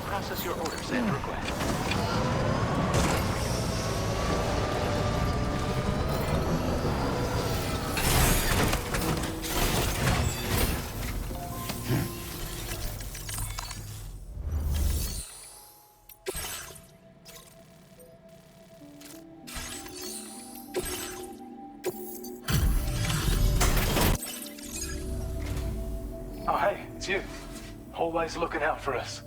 Process your orders and requests. Oh, hey, it's you. Always looking out for us.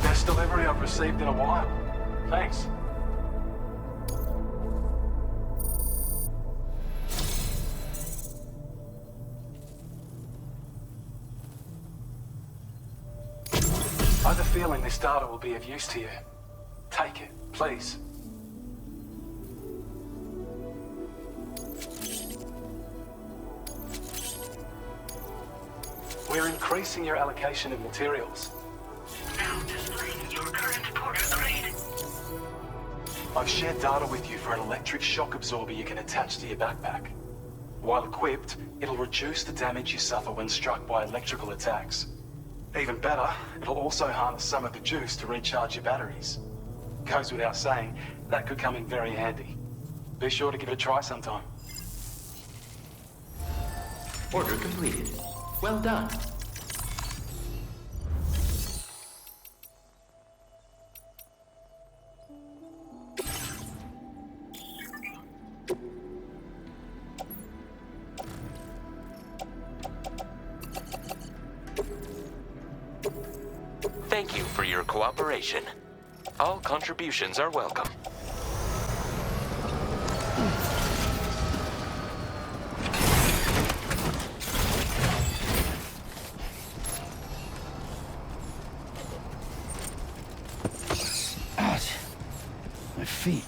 Best delivery I've received in a while. Thanks. I have a feeling this data will be of use to you. Take it, please. We're increasing your allocation of materials. Now displaying your current porter grade. I've shared data with you for an electric shock absorber you can attach to your backpack. While equipped, it'll reduce the damage you suffer when struck by electrical attacks. Even better, it'll also harness some of the juice to recharge your batteries. Goes without saying, that could come in very handy. Be sure to give it a try sometime. Order completed. Well done. Thank you for your cooperation. All contributions are welcome. Ouch. My feet.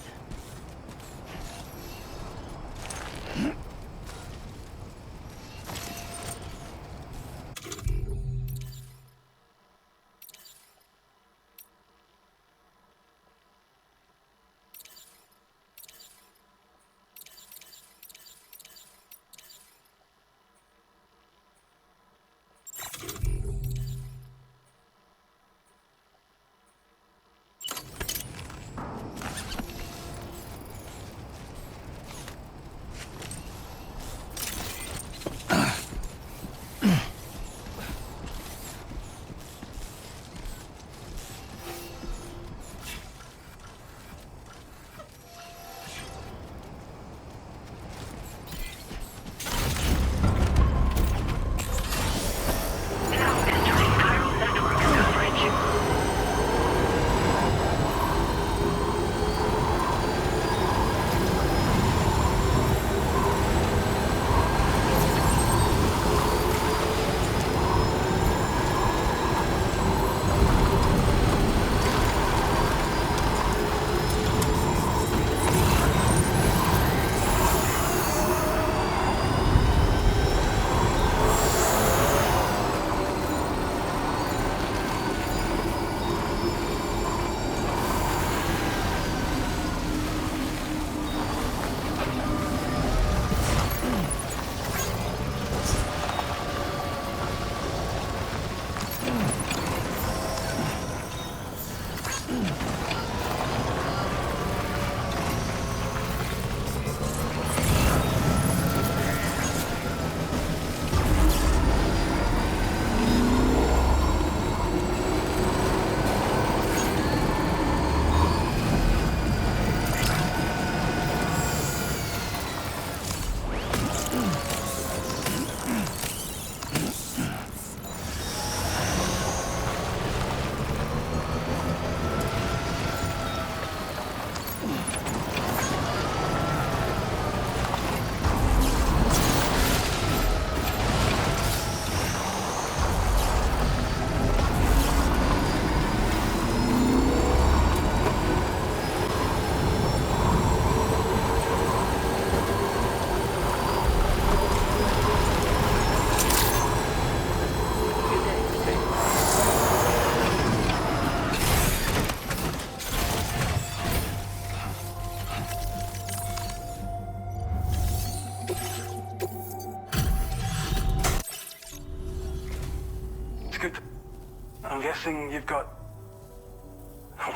guessing you've got...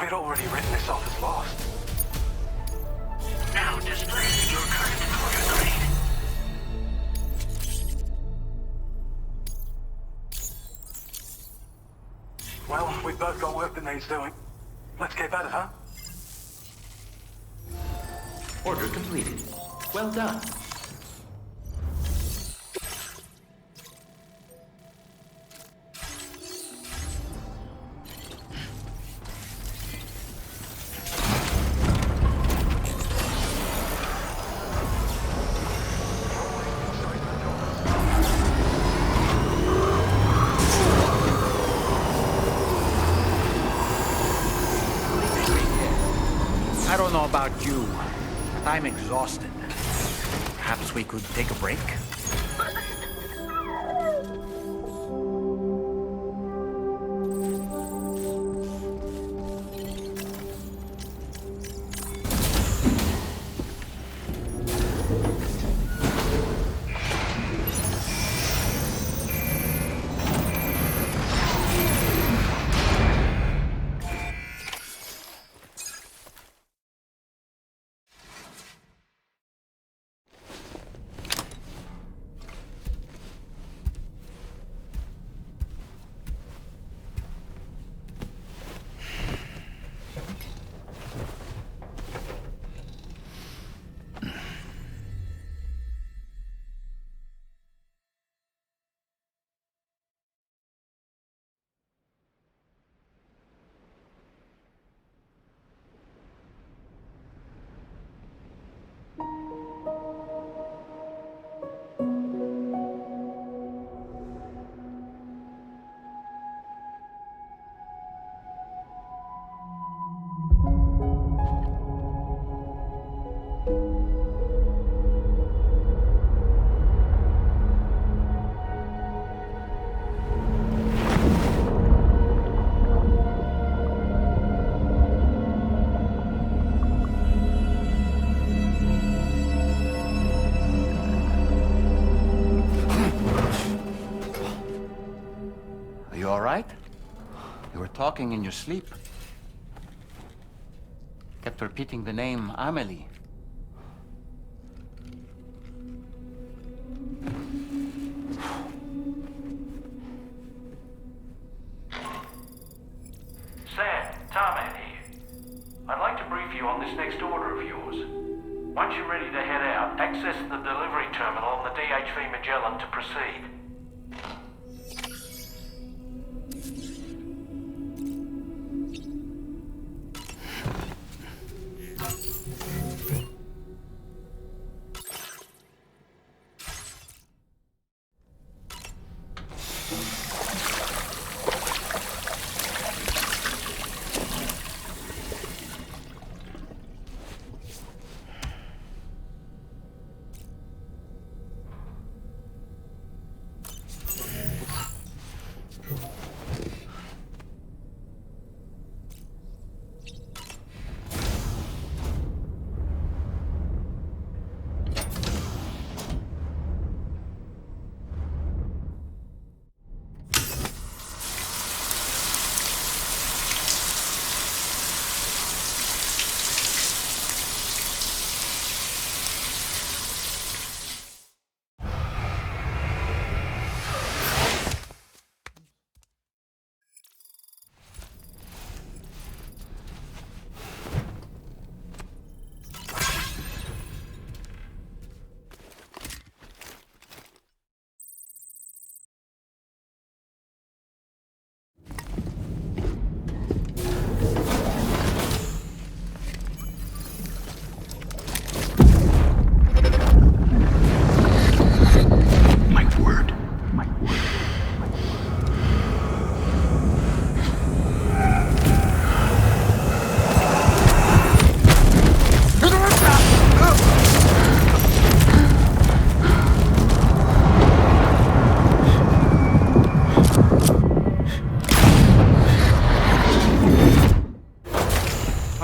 We'd already written this off as lost. Now display your current porter grade. Well, we've both got work that needs doing. Let's get at it, huh? Order completed. Well done. I don't know about you, but I'm exhausted. Perhaps we could take a break? You all right? You were talking in your sleep. Kept repeating the name Amelie. Sam, Tarman here. I'd like to brief you on this next order of yours. Once you're ready to head out, access the delivery terminal on the DHV Magellan to proceed.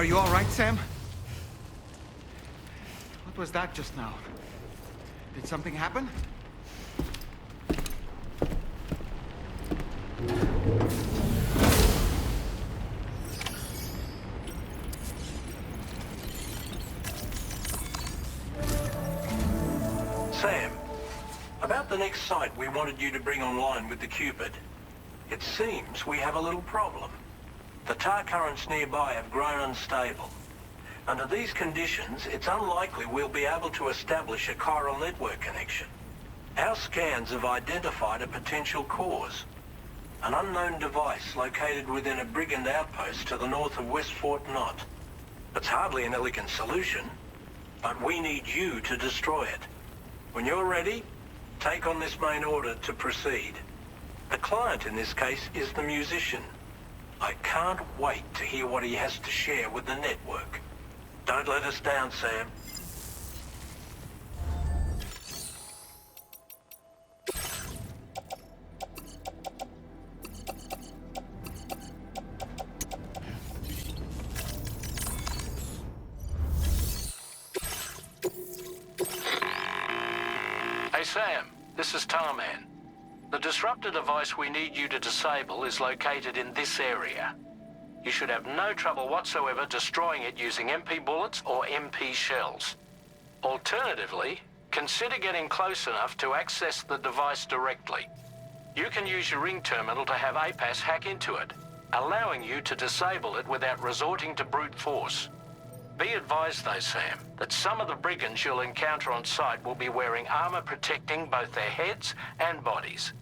Are you all right, Sam? What was that just now? Did something happen? Sam, about the next site we wanted you to bring online with the Cupid. It seems we have a little problem. The tar currents nearby have grown unstable. Under these conditions, it's unlikely we'll be able to establish a chiral network connection. Our scans have identified a potential cause. An unknown device located within a brigand outpost to the north of West Fort Knott. It's hardly an elegant solution, but we need you to destroy it. When you're ready, take on this main order to proceed. The client in this case is the musician. I can't wait to hear what he has to share with the network. Don't let us down, Sam. Hey Sam, this is Tarman. The disruptor device we need you to disable is located in this area. You should have no trouble whatsoever destroying it using MP bullets or MP shells. Alternatively, consider getting close enough to access the device directly. You can use your ring terminal to have APAS hack into it, allowing you to disable it without resorting to brute force. Be advised though, Sam, that some of the brigands you'll encounter on site will be wearing armor protecting both their heads and bodies,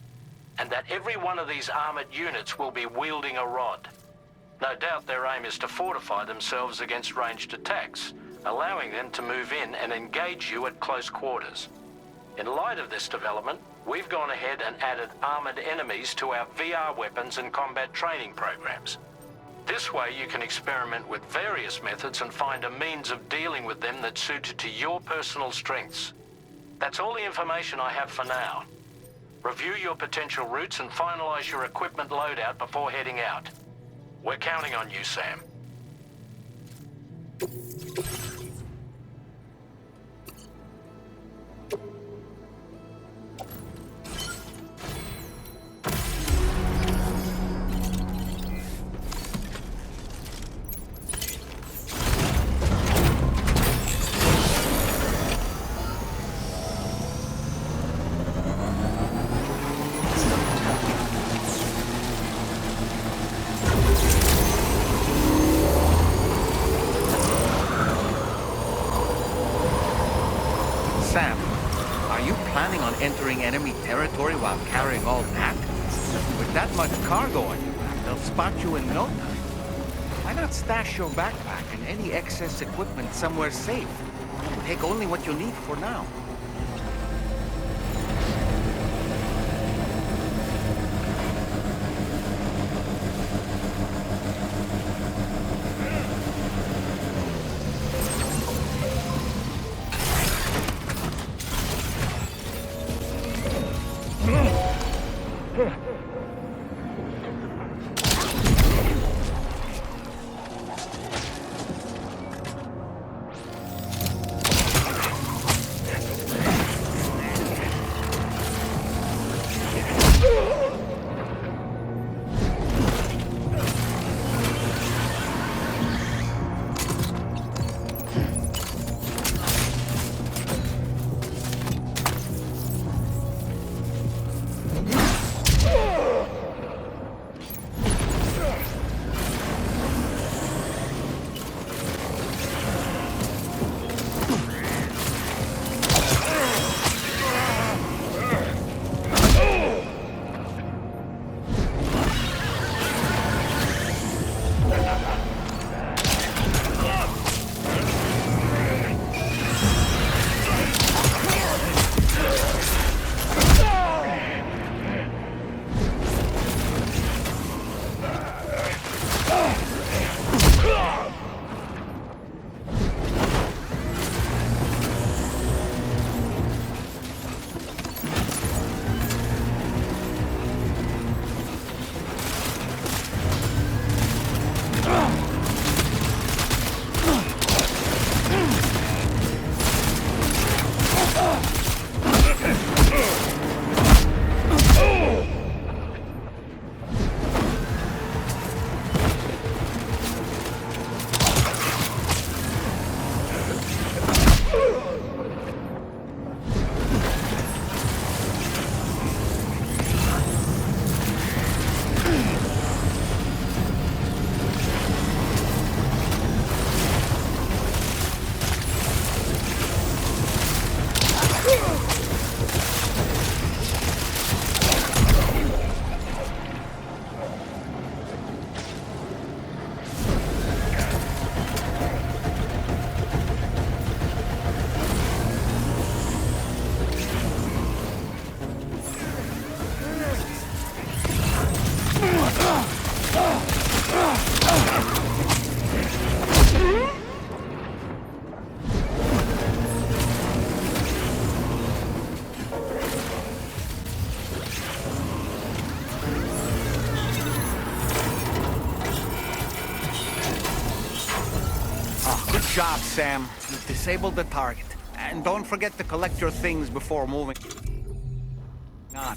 and that every one of these armored units will be wielding a rod. No doubt their aim is to fortify themselves against ranged attacks, allowing them to move in and engage you at close quarters. In light of this development, we've gone ahead and added armored enemies to our VR weapons and combat training programs. This way you can experiment with various methods and find a means of dealing with them that's suited to your personal strengths. That's all the information I have for now. Review your potential routes and finalize your equipment loadout before heading out. We're counting on you, Sam. Sam, are you planning on entering enemy territory while carrying all that? With that much cargo on your back, they'll spot you in no time. Why not stash your backpack and any excess equipment somewhere safe? Take only what you need for now. stop, Sam. You've disabled the target. And don't forget to collect your things before moving on.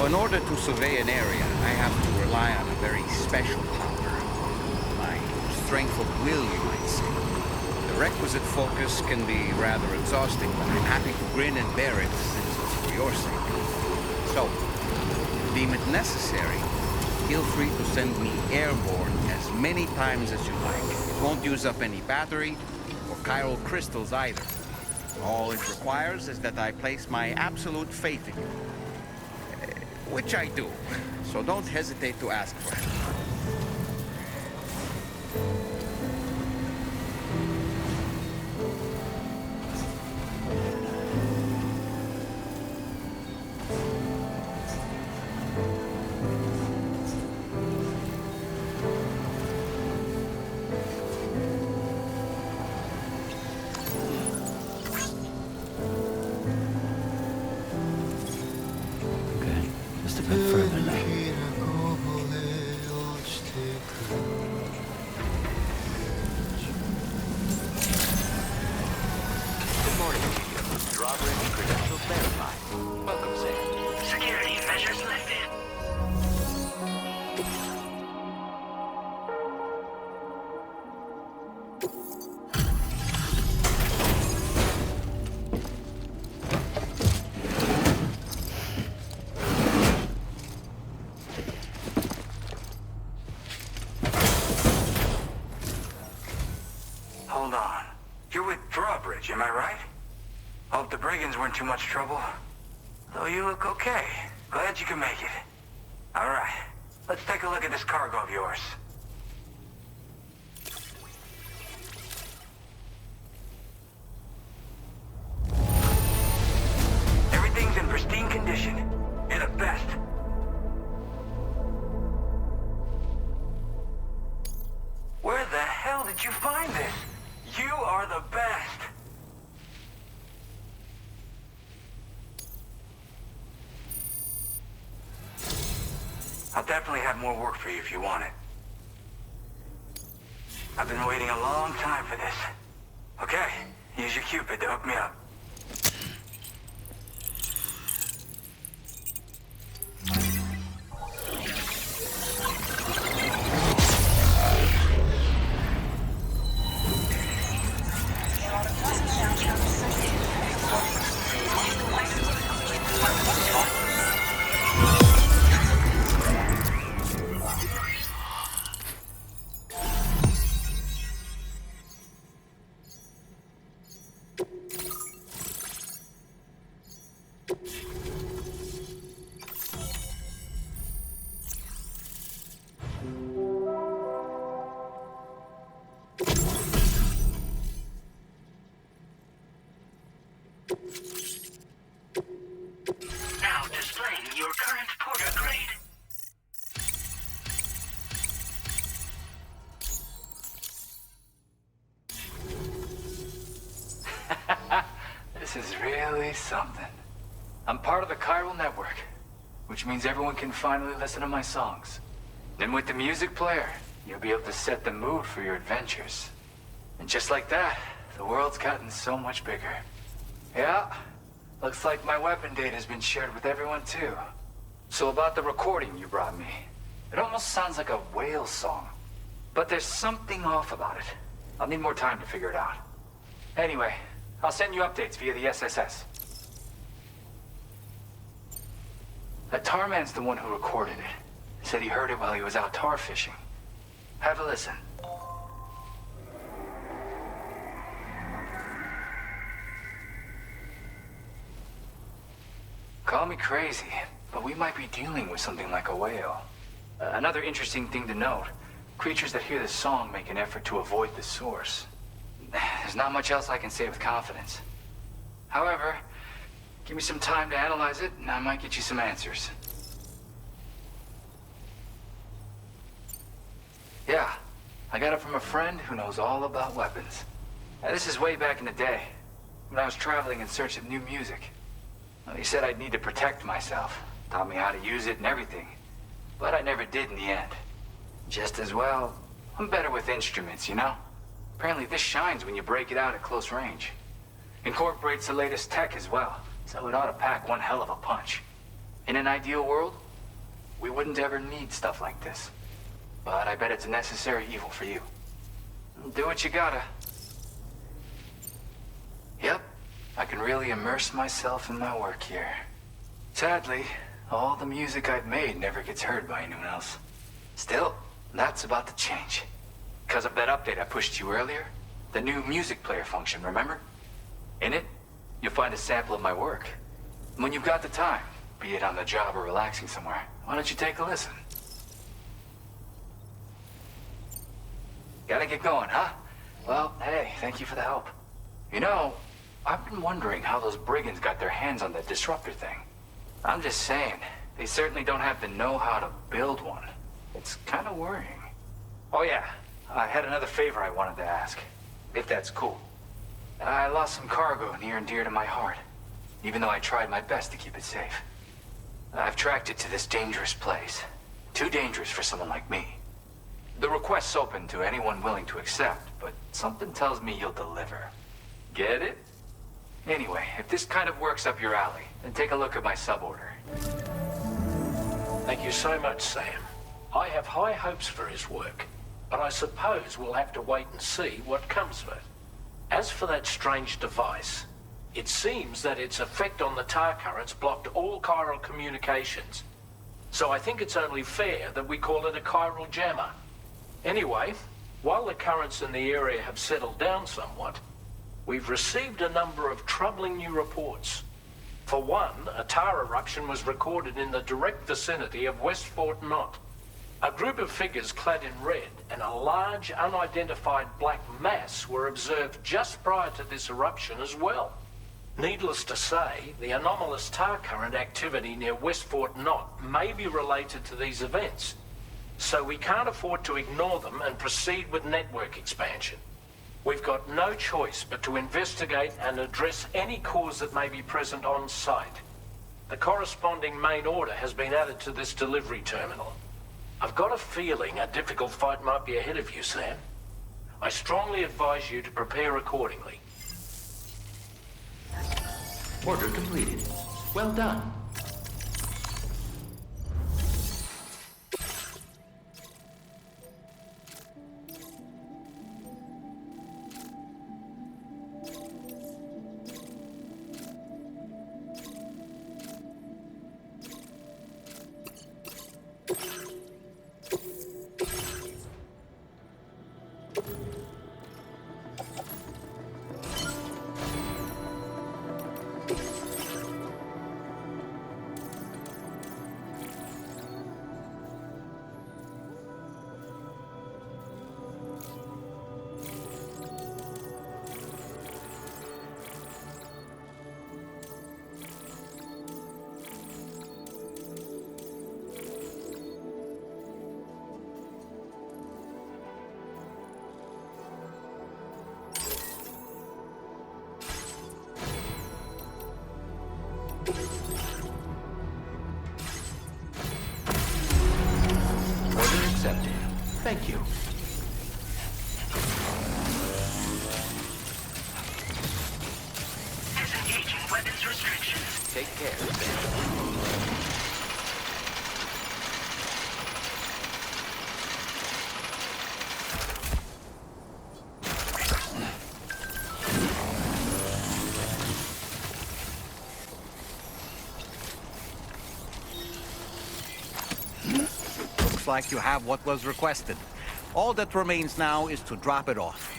In order to survey an area, I have to rely on a very special power. My strength of will, you might say. The requisite focus can be rather exhausting, but I'm happy to grin and bear it since it's for your sake. So, if you deem it necessary, feel free to send me airborne as many times as you like. It won't use up any battery or chiral crystals either. All it requires is that I place my absolute faith in you. Which I do, so don't hesitate to ask for it. Hold on. You're with Drawbridge, am I right? Hope the brigands weren't too much trouble. Though you look okay. Glad you can make it. All right. Let's take a look at this cargo of yours. Everything's in pristine condition. You're the best. Where the hell did you find this? You are the best. I'll definitely have more work for you if you want it. I've been waiting a long time for this. Okay, use your Cupid to hook me up. Now displaying your current porter grade. This is really something. I'm part of the chiral network, which means everyone can finally listen to my songs. And with the music player, you'll be able to set the mood for your adventures. And just like that, the world's gotten so much bigger. Yeah, looks like my weapon data has been shared with everyone too. So about the recording you brought me, it almost sounds like a whale song. But there's something off about it. I'll need more time to figure it out. Anyway, I'll send you updates via the SSS. That Tarman's the one who recorded it. Said he heard it while he was out tar fishing. Have a listen. Call me crazy, but we might be dealing with something like a whale. Another interesting thing to note, creatures that hear this song make an effort to avoid the source. There's not much else I can say with confidence. However, give me some time to analyze it, and I might get you some answers. Yeah, I got it from a friend who knows all about weapons. This is way back in the day, when I was traveling in search of new music. Well, he said I'd need to protect myself, taught me how to use it and everything. But I never did in the end. Just as well, I'm better with instruments, you know? Apparently this shines when you break it out at close range. Incorporates the latest tech as well, so it ought to pack one hell of a punch. In an ideal world, we wouldn't ever need stuff like this. But I bet it's a necessary evil for you. Do what you gotta. Yep, I can really immerse myself in my work here. Sadly, all the music I've made never gets heard by anyone else. Still, that's about to change. Because of that update I pushed you earlier, the new music player function, remember? In it, you'll find a sample of my work. When you've got the time, be it on the job or relaxing somewhere, why don't you take a listen? Gotta get going, huh? Well, hey, thank you for the help. You know, I've been wondering how those brigands got their hands on that disruptor thing. I'm just saying, they certainly don't have the know-how to build one. It's kind of worrying. Oh yeah, I had another favor I wanted to ask, if that's cool. I lost some cargo near and dear to my heart, even though I tried my best to keep it safe. I've tracked it to this dangerous place. Too dangerous for someone like me. The request's open to anyone willing to accept, but something tells me you'll deliver. Get it? Anyway, if this kind of works up your alley, then take a look at my suborder. Thank you so much, Sam. I have high hopes for his work, but I suppose we'll have to wait and see what comes of it. As for that strange device, it seems that its effect on the tar currents blocked all chiral communications. So I think it's only fair that we call it a chiral jammer. Anyway, while the currents in the area have settled down somewhat, we've received a number of troubling new reports. For one, a tar eruption was recorded in the direct vicinity of West Fort Knot. A group of figures clad in red and a large unidentified black mass were observed just prior to this eruption as well. Needless to say, the anomalous tar current activity near West Fort Knot may be related to these events. So we can't afford to ignore them and proceed with network expansion. We've got no choice but to investigate and address any cause that may be present on site. The corresponding main order has been added to this delivery terminal. I've got a feeling a difficult fight might be ahead of you, Sam. I strongly advise you to prepare accordingly. Order completed. Well done. Thank you. Disengaging weapons restrictions. Take care, Sam. Looks like you have what was requested. All that remains now is to drop it off.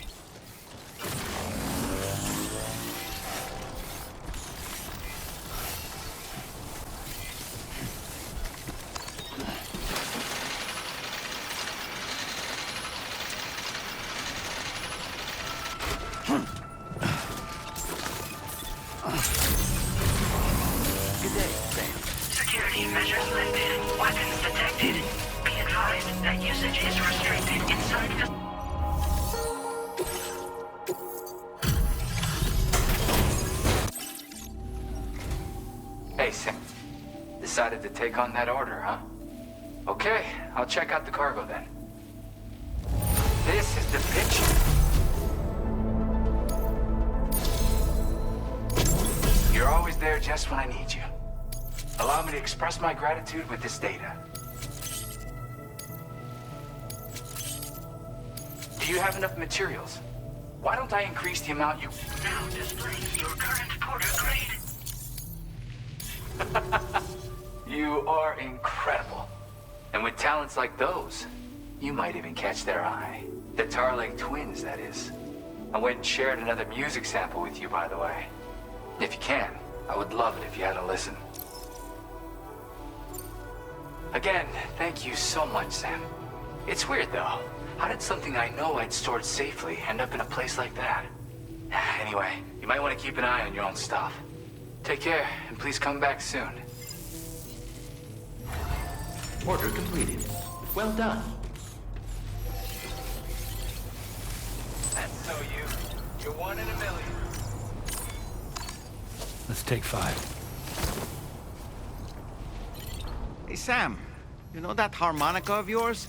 Good day, Sam. Security measures lifted. Weapons detected. Be advised that usage is restricted inside the... Hey, Sam. Decided to take on that order, huh? Okay, I'll check out the cargo then. This is the pitch. You're always there just when I need you. Allow me to express my gratitude with this data. Do you have enough materials? Why don't I increase the amount you... Now displays your current porter grade. You are incredible. And with talents like those, you might even catch their eye. The Tarling twins, that is. I went and shared another music sample with you, by the way. If you can, I would love it if you had a listen. Again, thank you so much, Sam. It's weird, though. How did something I know I'd stored safely end up in a place like that? Anyway, you might want to keep an eye on your own stuff. Take care, and please come back soon. Order completed. Well done. That's so you. You're one in a million. Let's take 5. Hey, Sam. You know that harmonica of yours?